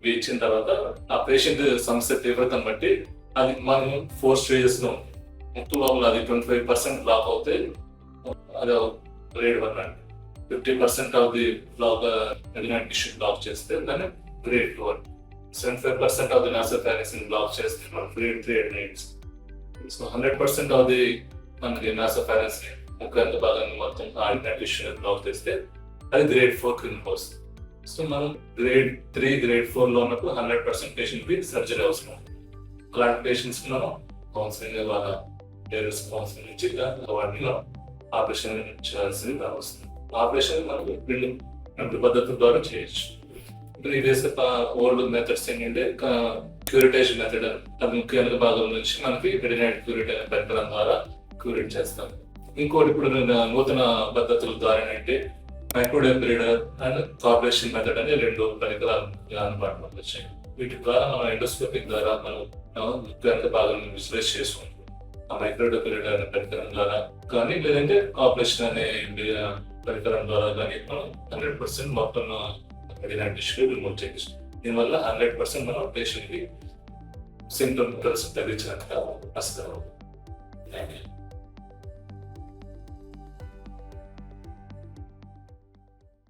ఇచ్చిన తర్వాత ఆ పేషెంట్ సమస్య తీవ్రతను బట్టి అది మనం 4 స్టేజెస్ లో ముక్కు లోపల అది 25% బ్లాక్ అవుతే అది గ్రేడ్ 1 అండి. 50% off the block element tissue block చేస్తే దాన్ని గ్రేడ్ 2 అండి. 75% ఆఫ్ ది నాసోఫారింక్స్ బ్లాక్ చేస్తే మనం గ్రేడ్ 3 అండి. సో 100% ఆఫ్ ది మనకి నాసోఫారింక్స్ ముక్కు ఎంత భాగాన్ని మొత్తం ఆర్డినరీ టిష్యూ బ్లాక్ చేస్తే అది గ్రేడ్ 4 కిందకి వస్తుంది. సో మనం గ్రేడ్ 3, గ్రేడ్ 4 లో ఉన్నప్పుడు 100% పేషెంట్ కి సర్జరీ అవసరం. అలాంటి పేషెంట్స్ మనం కౌన్సిలింగ్ ద్వారా డేరస్ కౌన్సిలింగ్ నుంచి వాటిని ఆపరేషన్ చేయాల్సింది వస్తుంది. ఆపరేషన్ మనం రెండు పద్ధతుల ద్వారా చేయొచ్చు. ప్రీవియస్ ఓల్డ్ మెథడ్స్ ఏంటంటే క్యూరిటేషన్ మెథడ్, అది ముఖ్య వెనుక భాగం నుంచి మనకి ఎడినైట్ క్యూరిట్ అనే పరికరం ద్వారా క్యూరిట్ చేస్తాం. ఇంకోటి ఇప్పుడు నూతన పద్ధతుల ద్వారా ఏంటంటే మైక్రోడెబ్రిడర్ అండ్ కార్పొరేషన్ మెథడ్ అనే 2 పరికరాలు అందుబాటులోకి వచ్చాయి. వీటి ద్వారా మనం ఎండోస్కోపిక్ ద్వారా మనం ముఖ్య వెనుక భాగాన్ని విశ్లేషణ చేసుకుంటాం. ఆ మైక్రోడెబ్రిడర్ అనే పరికరం ద్వారా కానీ లేదంటే ఆపరేషన్ అనే పరికరం ద్వారా కానీ మనం 100% మొత్తం ఎడినైట్ టిష్యూ రిమూవ్ చేయొచ్చు. దీనివల్ల 100% మనం పేషెంట్ కి సింప్టమ్స్ తగ్గించినట్టుగా వస్తాం.